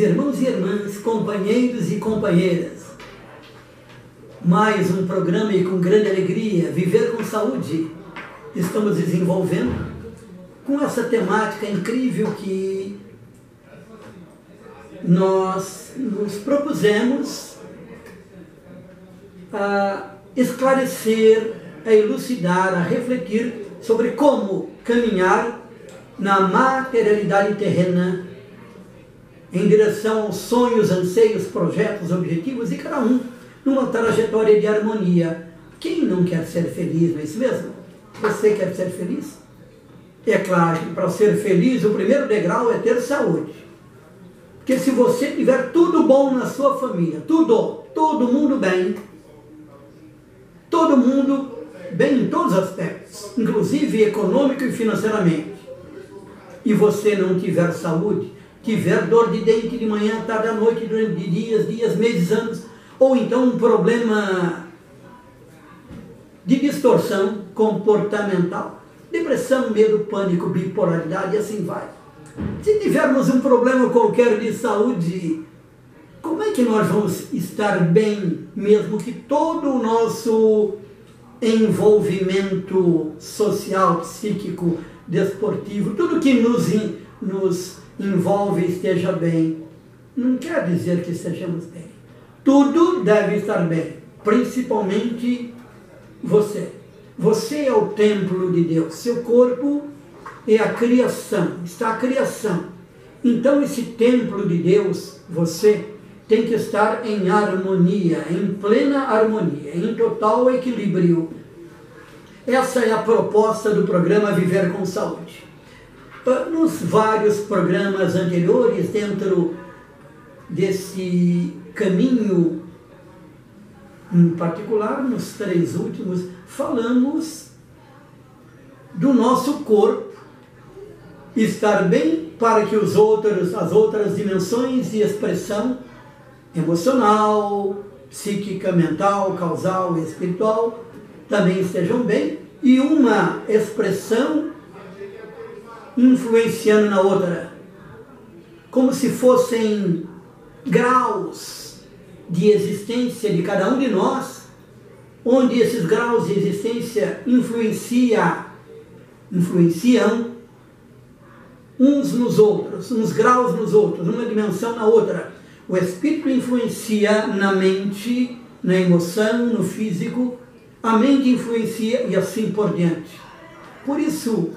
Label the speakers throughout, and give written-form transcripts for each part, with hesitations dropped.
Speaker 1: irmãos e irmãs, companheiros e companheiras, mais um programa e com grande alegria, Viver com Saúde, estamos desenvolvendo com essa temática incrível que nós nos propusemos a esclarecer, a elucidar, a refletir sobre como caminhar na materialidade terrena em direção aos sonhos, anseios, projetos, objetivos, e cada um numa trajetória de harmonia. Quem não quer ser feliz, não é isso mesmo? Você quer ser feliz? É claro que para ser feliz o primeiro degrau é ter saúde. Porque se você tiver tudo bom na sua família, todo mundo bem em todos os aspectos, inclusive econômico e financeiramente, e você não tiver saúde, tiver dor de dente de manhã, tarde à noite, durante dias, meses, anos, ou então um problema de distorção comportamental, depressão, medo, pânico, bipolaridade, e assim vai. Se tivermos um problema qualquer de saúde, como é que nós vamos estar bem, mesmo que todo o nosso envolvimento social, psíquico, desportivo, tudo que nos envolve esteja bem? Não quer dizer que estejamos bem. Tudo deve estar bem, principalmente você. Você é o templo de Deus, seu corpo é a criação, está a criação. Então esse templo de Deus, você tem que estar em harmonia, em plena harmonia, em total equilíbrio. Essa é a proposta do programa Viver com Saúde. Nos vários programas anteriores, dentro desse caminho, em particular, nos 3 últimos, falamos do nosso corpo estar bem para que as outras dimensões de expressão emocional, psíquica, mental, causal e espiritual também estejam bem, e uma expressão influenciando na outra, como se fossem graus de existência de cada um de nós, onde esses graus de existência influenciam uns nos outros, uns graus nos outros, uma dimensão na outra. O espírito influencia na mente, na emoção, no físico, a mente influencia e assim por diante. Por isso,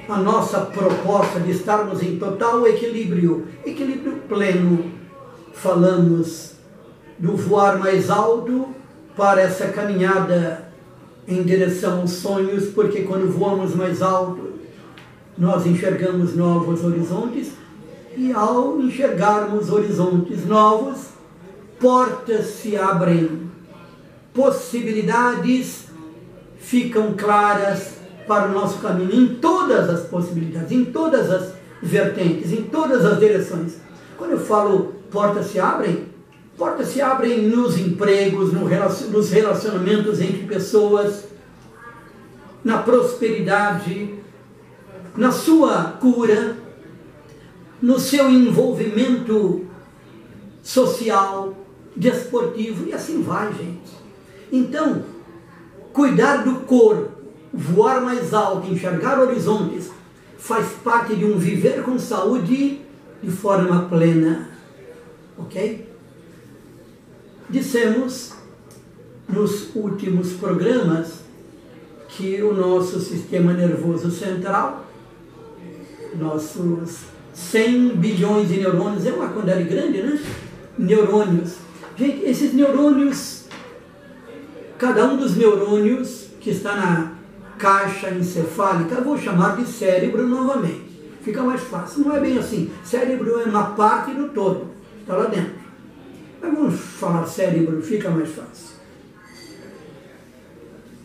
Speaker 1: a nossa proposta de estarmos em total equilíbrio pleno, falamos do voar mais alto para essa caminhada em direção aos sonhos, porque quando voamos mais alto, nós enxergamos novos horizontes, e ao enxergarmos horizontes novos, portas se abrem, possibilidades ficam claras para o nosso caminho, em todas as possibilidades, em todas as vertentes, em todas as direções. Quando eu falo portas se abrem nos empregos, nos relacionamentos entre pessoas, na prosperidade, na sua cura, no seu envolvimento social, desportivo, e assim vai, gente. Então, cuidar do corpo, voar mais alto, enxergar horizontes, faz parte de um viver com saúde de forma plena, ok? Dissemos nos últimos programas que o nosso sistema nervoso central, nossos 100 bilhões de neurônios, é uma quantidade grande, né? Neurônios. Gente, esses neurônios, cada um dos neurônios que está na caixa encefálica, eu vou chamar de cérebro novamente. Fica mais fácil. Não é bem assim. Cérebro é uma parte do todo. Está lá dentro. Mas vamos falar cérebro, fica mais fácil.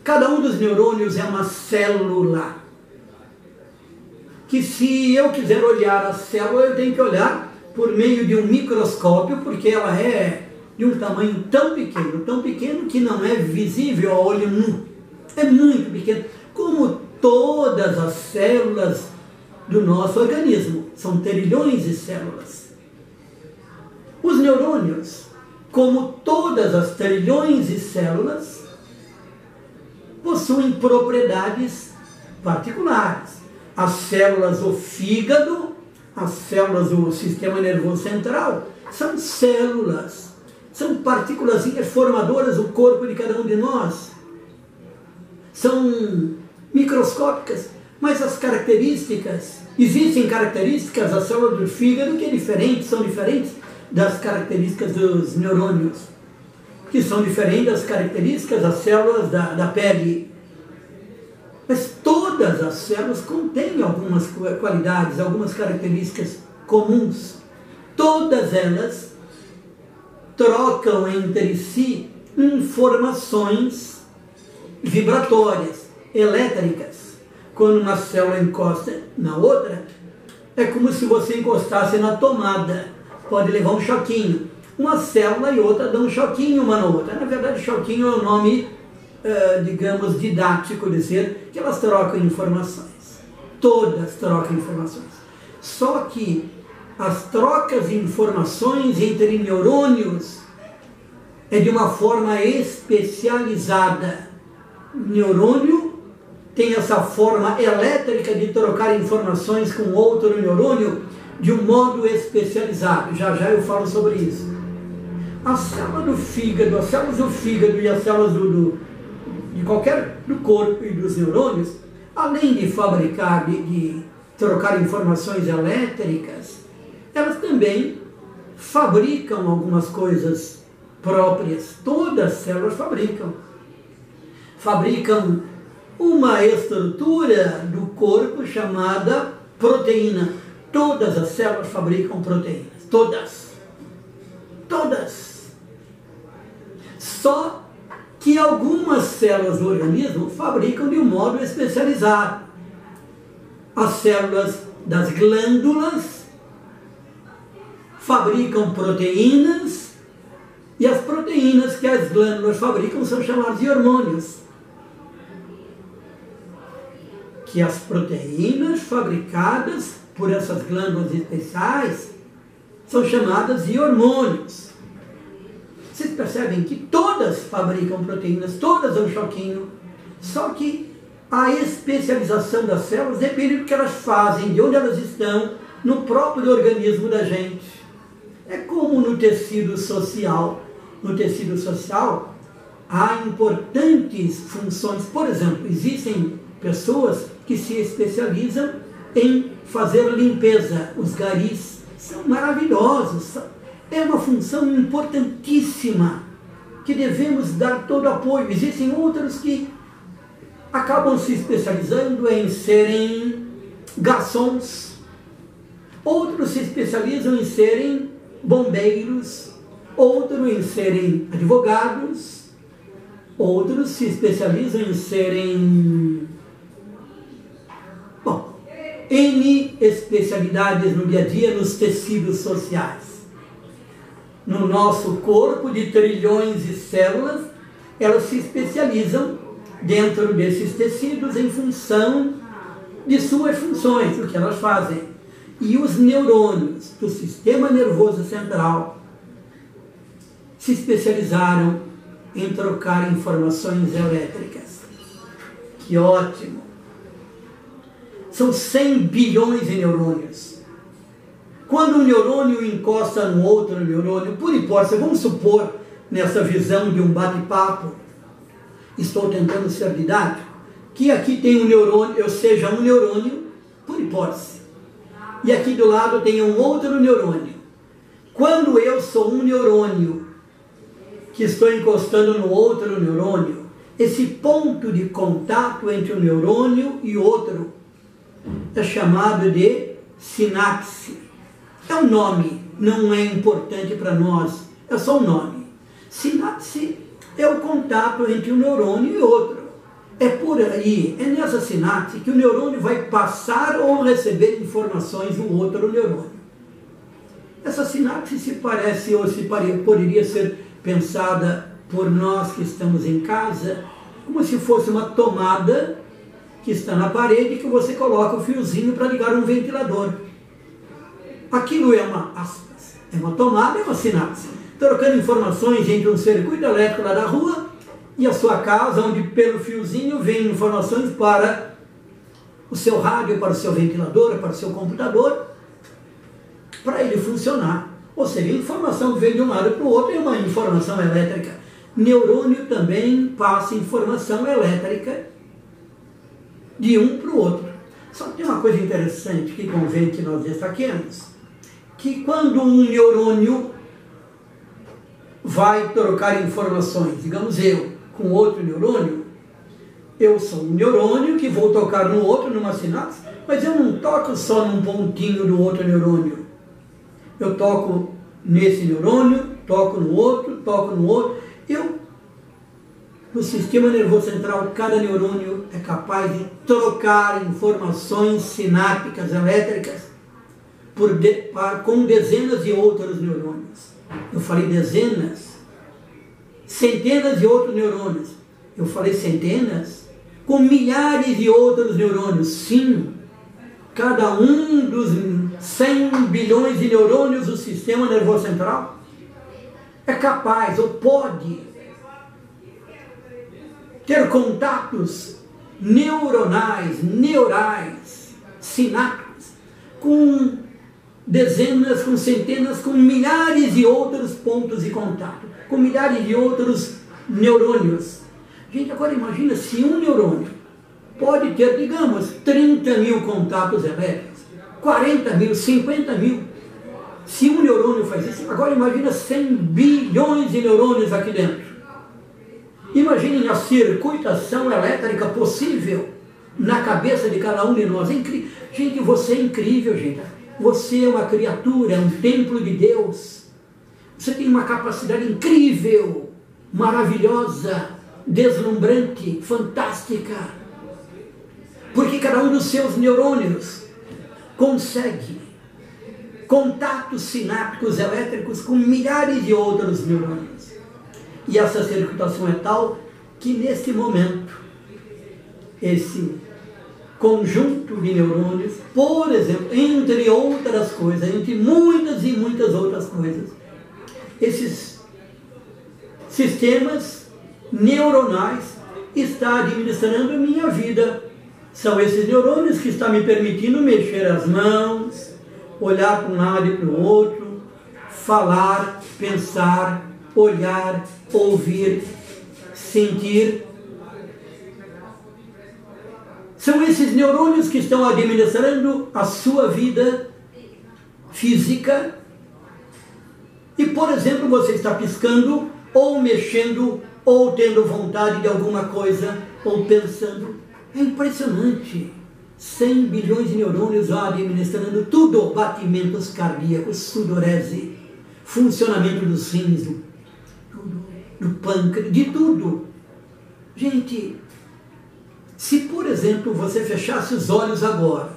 Speaker 1: Cada um dos neurônios é uma célula. Que se eu quiser olhar a célula, eu tenho que olhar por meio de um microscópio, porque ela é de um tamanho tão pequeno que não é visível a olho nu. É muito pequeno, como todas as células do nosso organismo. São trilhões de células. Os neurônios, como todas as trilhões de células, possuem propriedades particulares. As células do fígado, as células do sistema nervoso central, são células, são partículas formadoras do corpo de cada um de nós. São microscópicas, mas as características, existem características da célula do fígado que são diferentes das características dos neurônios, que são diferentes das características das células da pele. Mas todas as células contêm algumas qualidades, algumas características comuns. Todas elas trocam entre si informações vibratórias, elétricas. Quando uma célula encosta na outra, é como se você encostasse na tomada. Pode levar um choquinho. Uma célula e outra dão um choquinho uma na outra. Na verdade, choquinho é o nome, digamos, didático, dizer que elas trocam informações. Todas trocam informações. Só que as trocas de informações entre neurônios é de uma forma especializada. O neurônio tem essa forma elétrica de trocar informações com outro neurônio de um modo especializado. Já já eu falo sobre isso. As células do fígado e as células do corpo e dos neurônios, além de fabricar, de trocar informações elétricas, elas também fabricam algumas coisas próprias. Todas as células fabricam uma estrutura do corpo chamada proteína. Todas as células fabricam proteínas. Todas. Só que algumas células do organismo fabricam de um modo especializado. As células das glândulas fabricam proteínas, e as proteínas que as glândulas fabricam são chamadas de hormônios. Que as proteínas fabricadas por essas glândulas especiais são chamadas de hormônios. Vocês percebem que todas fabricam proteínas, todas dão choquinho, só que a especialização das células depende do que elas fazem, de onde elas estão, no próprio organismo da gente. É como no tecido social. No tecido social há importantes funções. Por exemplo, existem pessoas que se especializam em fazer limpeza. Os garis são maravilhosos. É uma função importantíssima que devemos dar todo apoio. Existem outros que acabam se especializando em serem garçons. Outros se especializam em serem bombeiros. Outros em serem advogados. Outros se especializam em serem... N especialidades no dia a dia nos tecidos sociais. No nosso corpo de trilhões de células, elas se especializam dentro desses tecidos em função de suas funções, o que elas fazem. E os neurônios do sistema nervoso central se especializaram em trocar informações elétricas. Que ótimo! São 100 bilhões de neurônios. Quando um neurônio encosta no outro neurônio, por hipótese, vamos supor, nessa visão de um bate-papo, estou tentando ser didático, que aqui tem um neurônio, eu seja um neurônio, por hipótese, e aqui do lado tem um outro neurônio. Quando eu sou um neurônio que estou encostando no outro neurônio, esse ponto de contato entre um neurônio e outro é chamado de sinapse. É um nome, não é importante para nós, é só um nome. Sinapse é o contato entre um neurônio e outro. É por aí, é nessa sinapse que o neurônio vai passar ou receber informações do outro neurônio. Essa sinapse se parece ou poderia ser pensada por nós que estamos em casa como se fosse uma tomada que está na parede, que você coloca o fiozinho para ligar um ventilador. Aquilo é uma, aspas, É uma tomada, é uma sinapse. Trocando informações entre um circuito elétrico lá da rua e a sua casa, onde pelo fiozinho vem informações para o seu rádio, para o seu ventilador, para o seu computador, para ele funcionar. Ou seja, a informação vem de um lado para o outro, é uma informação elétrica. Neurônio também passa informação elétrica de um para o outro. Só que tem uma coisa interessante que convém que nós destaquemos, que quando um neurônio vai trocar informações, digamos eu, com outro neurônio, eu sou um neurônio que vou tocar no outro, numa sinapse, mas eu não toco só num pontinho do outro neurônio. Eu toco nesse neurônio, toco no outro, toco no outro. No sistema nervoso central, cada neurônio é capaz de trocar informações sinápticas elétricas com dezenas de outros neurônios. Eu falei dezenas, centenas de outros neurônios. Eu falei centenas, com milhares de outros neurônios. Sim, cada um dos 100 bilhões de neurônios do sistema nervoso central é capaz ou pode ter contatos neurais, sinápticos, com dezenas, com centenas, com milhares de outros pontos de contato, com milhares de outros neurônios. Gente, agora imagina se um neurônio pode ter, digamos, 30 mil contatos elétricos, 40 mil, 50 mil. Se um neurônio faz isso, agora imagina 100 bilhões de neurônios aqui dentro. Imaginem a circuitação elétrica possível na cabeça de cada um de nós. É incrível. Gente, você é incrível, gente. Você é uma criatura, é um templo de Deus. Você tem uma capacidade incrível, maravilhosa, deslumbrante, fantástica. Porque cada um dos seus neurônios consegue contatos sinápticos elétricos com milhares de outros neurônios. E essa circuitação é tal que, nesse momento, esse conjunto de neurônios, por exemplo, entre outras coisas, entre muitas e muitas outras coisas, esses sistemas neuronais estão administrando a minha vida. São esses neurônios que estão me permitindo mexer as mãos, olhar para um lado e para o outro, falar, pensar, olhar, ouvir, sentir. São esses neurônios que estão administrando a sua vida física. E, por exemplo, você está piscando, ou mexendo, ou tendo vontade de alguma coisa, ou pensando. É impressionante. 100 bilhões de neurônios administrando tudo. Batimentos cardíacos, sudorese, funcionamento dos rins, do pâncreas, de tudo. Gente, se, por exemplo, você fechasse os olhos agora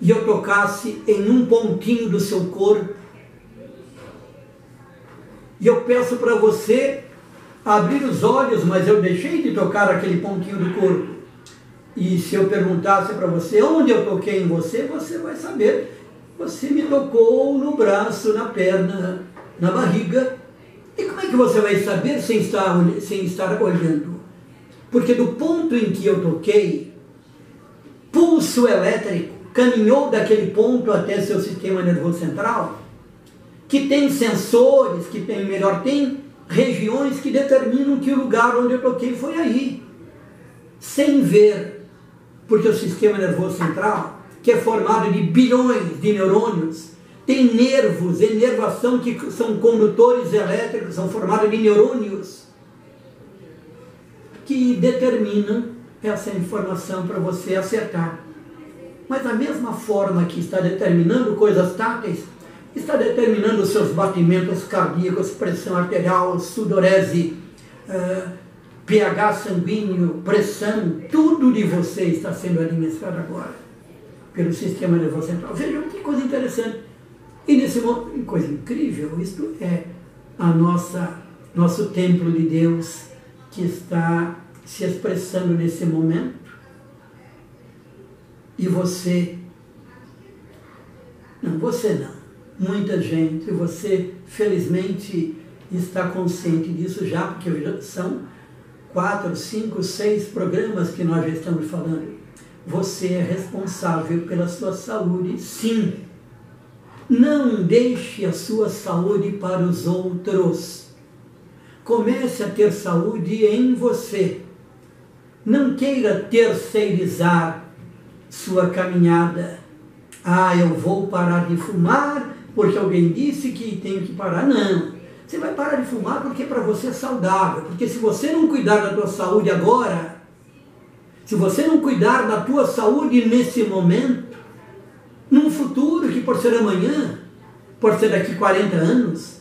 Speaker 1: e eu tocasse em um pontinho do seu corpo, e eu peço para você abrir os olhos, mas eu deixei de tocar aquele pontinho do corpo, e se eu perguntasse para você onde eu toquei em você, você vai saber. Você me tocou no braço, na perna, na barriga. E como é que você vai saber sem estar olhando? Porque do ponto em que eu toquei, pulso elétrico caminhou daquele ponto até seu sistema nervoso central, que tem sensores, tem regiões que determinam que o lugar onde eu toquei foi aí. Sem ver, porque o sistema nervoso central, que é formado de bilhões de neurônios, tem nervos, inervação, que são condutores elétricos, são formados de neurônios, que determinam essa informação para você acertar. Mas da mesma forma que está determinando coisas táteis, está determinando os seus batimentos cardíacos, pressão arterial, sudorese, pH sanguíneo, pressão, tudo de você está sendo administrado agora pelo sistema nervoso central. Vejam que coisa interessante. E nesse momento, coisa incrível, isto é nosso templo de Deus que está se expressando nesse momento. E você não. muita gente, você felizmente está consciente disso já, porque são 4, 5, 6 programas que nós já estamos falando. Você é responsável pela sua saúde, sim. Não deixe a sua saúde para os outros. Comece a ter saúde em você. Não queira terceirizar sua caminhada. Ah, eu vou parar de fumar porque alguém disse que tenho que parar. Não. Você vai parar de fumar porque para você é saudável. Porque se você não cuidar da tua saúde agora, se você não cuidar da tua saúde nesse momento, num futuro que por ser amanhã, por ser daqui 40 anos,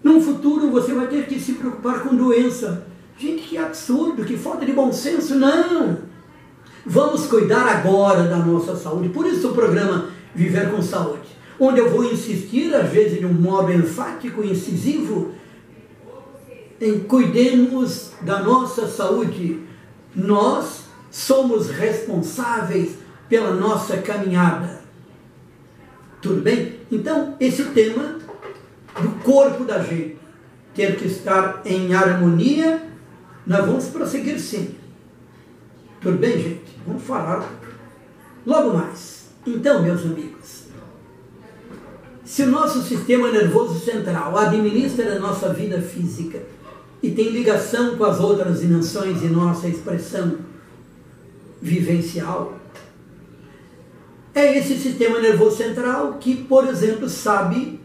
Speaker 1: num futuro você vai ter que se preocupar com doença. Gente, que absurdo, que falta de bom senso. Não! Vamos cuidar agora da nossa saúde. Por isso o programa Viver com Saúde, onde eu vou insistir, às vezes de um modo enfático e incisivo, em cuidemos da nossa saúde. Nós somos responsáveis pela nossa caminhada. Tudo bem? Então, esse tema do corpo da gente ter que estar em harmonia, nós vamos prosseguir sim. Tudo bem, gente? Vamos falar logo mais. Então, meus amigos, se o nosso sistema nervoso central administra a nossa vida física e tem ligação com as outras dimensões de nossa expressão vivencial, é esse sistema nervoso central que, por exemplo, sabe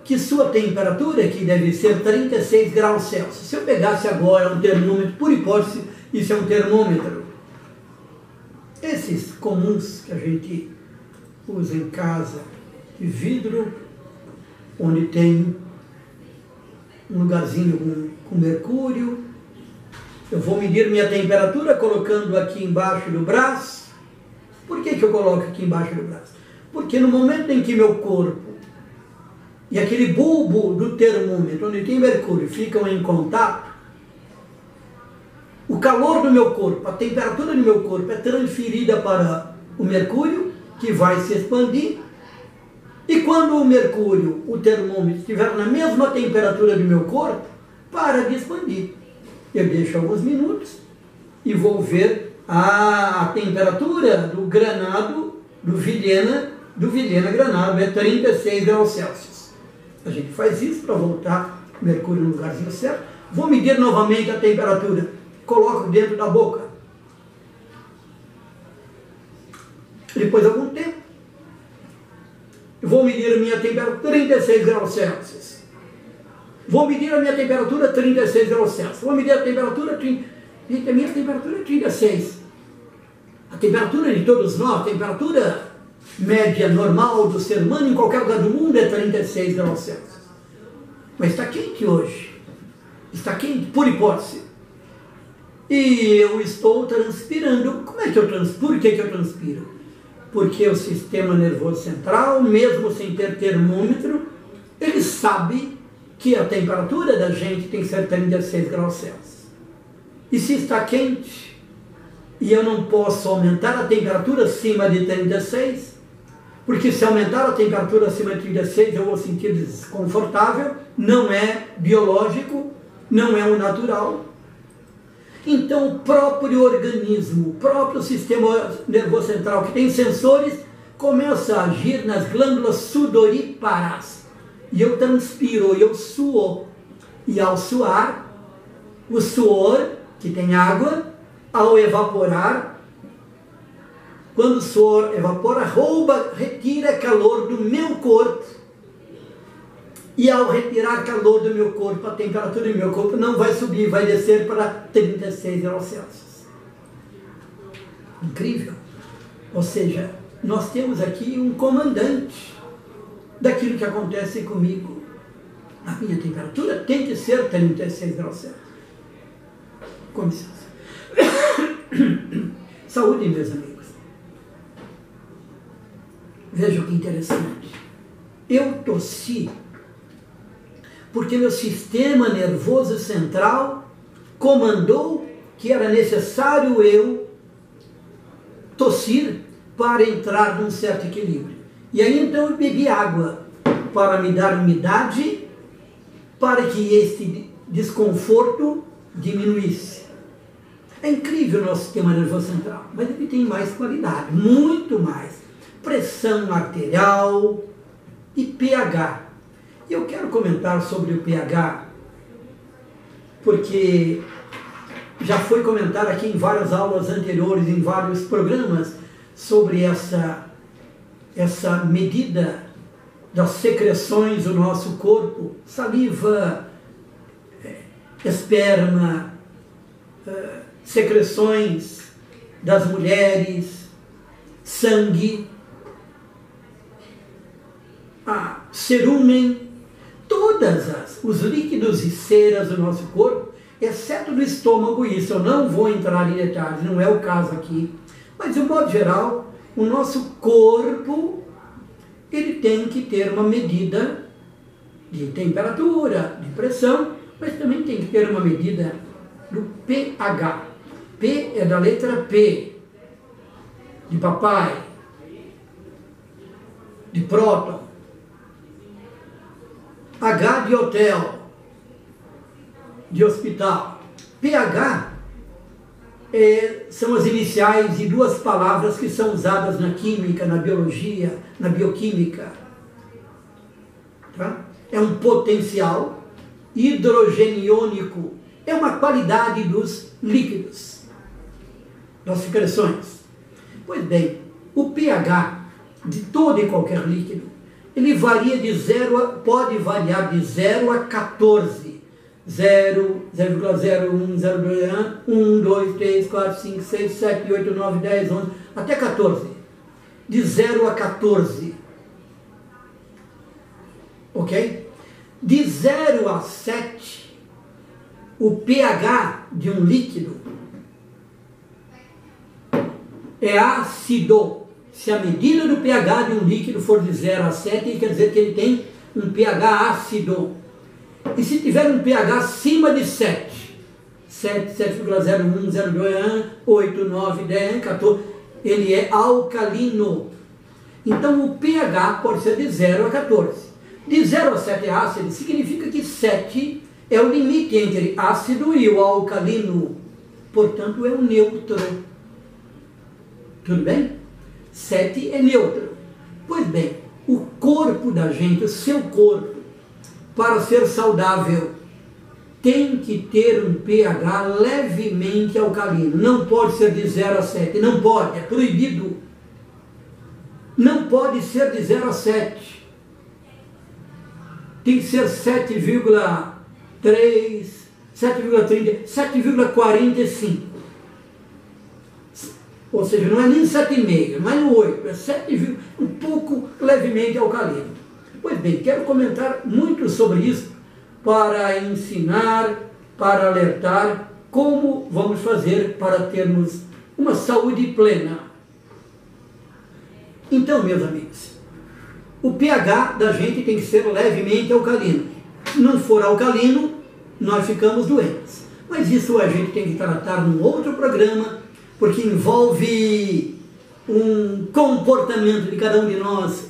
Speaker 1: que sua temperatura, que deve ser 36 graus Celsius, se eu pegasse agora um termômetro, por hipótese, isso é um termômetro, esses comuns que a gente usa em casa, de vidro, onde tem um lugarzinho com mercúrio, eu vou medir minha temperatura colocando aqui embaixo do braço. Por que eu coloco aqui embaixo do braço? Porque no momento em que meu corpo e aquele bulbo do termômetro, onde tem mercúrio, ficam em contato, o calor do meu corpo, a temperatura do meu corpo é transferida para o mercúrio, que vai se expandir, e quando o mercúrio, o termômetro, estiver na mesma temperatura do meu corpo, para de expandir. Eu deixo alguns minutos e vou ver a temperatura do granado, do Vilhena granado, é 36 graus Celsius. A gente faz isso para voltar o mercúrio no lugarzinho certo. Vou medir novamente a temperatura. Coloco dentro da boca. Depois de algum tempo, eu vou medir a minha temperatura 36 graus Celsius. Vou medir a minha temperatura 36 graus Celsius. Vou medir a temperatura... Gente, a minha temperatura é 36. A temperatura de todos nós, a temperatura média normal do ser humano em qualquer lugar do mundo é 36 graus Celsius. Mas está quente hoje. Está quente, por hipótese. E eu estou transpirando. Como é que eu transpiro? Por que eu transpiro? Porque o sistema nervoso central, mesmo sem ter termômetro, ele sabe que a temperatura da gente tem que ser 36 graus Celsius. E se está quente, e eu não posso aumentar a temperatura acima de 36, porque se aumentar a temperatura acima de 36 eu vou sentir desconfortável, não é biológico, não é o natural. Então o próprio organismo, o próprio sistema nervoso central, que tem sensores, começa a agir nas glândulas sudoríparas. E eu transpiro, eu suo. E ao suar, o suor, que tem água, ao evaporar, quando o suor evapora, retira calor do meu corpo. E ao retirar calor do meu corpo, a temperatura do meu corpo não vai subir, vai descer para 36 graus Celsius. Incrível. Ou seja, nós temos aqui um comandante daquilo que acontece comigo. A minha temperatura tem que ser 36 graus Celsius. Com licença. Saúde, meus amigos. Veja que interessante. Eu tossi porque meu sistema nervoso central comandou que era necessário eu tossir para entrar num certo equilíbrio. E aí então eu bebi água. para me dar umidade, para que este desconforto diminuísse. É incrível o nosso sistema nervoso central, mas ele tem mais qualidade, muito mais. Pressão arterial e pH. Eu quero comentar sobre o pH, porque já foi comentado aqui em várias aulas anteriores, em vários programas, sobre essa medida das secreções do nosso corpo, saliva, esperma, secreções das mulheres, sangue, cerúmen, os líquidos e ceras do nosso corpo, exceto do estômago. Isso eu não vou entrar em detalhes, não é o caso aqui, mas de um modo geral, o nosso corpo ele tem que ter uma medida de temperatura, de pressão, mas também tem que ter uma medida do pH. P é da letra P, de papai, de próton, H de hotel, de hospital. pH são as iniciais de duas palavras que são usadas na química, na biologia, na bioquímica. Tá? É um potencial hidrogeniônico, é uma qualidade dos líquidos, das secreções. Pois bem, o pH de todo e qualquer líquido, ele varia pode variar de 0 a 14. 0, 0,01, 0,2, 1, 2, 3, 4, 5, 6, 7, 8, 9, 10, 11, até 14. De 0 a 14. Ok? De 0 a 7, o pH de um líquido é ácido. Se a medida do pH de um líquido for de 0 a 7, quer dizer que ele tem um pH ácido. E se tiver um pH acima de 7, 7,01, 0,2, 8, 9, 10, 14, ele é alcalino. Então o pH pode ser de 0 a 14. De 0 a 7 é ácido, significa que 7 é o limite entre ácido e o alcalino. Portanto, é um neutro. Tudo bem? 7 é neutro. Pois bem, o corpo da gente, o seu corpo, para ser saudável, tem que ter um pH levemente alcalino. Não pode ser de 0 a 7. Não pode, é proibido. Não pode ser de 0 a 7. Tem que ser 7,3, 7,30, 7,45. Ou seja, não é nem 7,5, mas 8, é 7, um pouco levemente alcalino. Pois bem, quero comentar muito sobre isso para ensinar, para alertar como vamos fazer para termos uma saúde plena. Então, meus amigos, o pH da gente tem que ser levemente alcalino. Se não for alcalino, nós ficamos doentes. Mas isso a gente tem que tratar num outro programa, porque envolve um comportamento de cada um de nós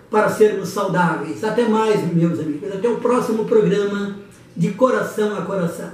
Speaker 1: para sermos saudáveis. Até mais, meus amigos. Até o próximo programa de Coração a Coração.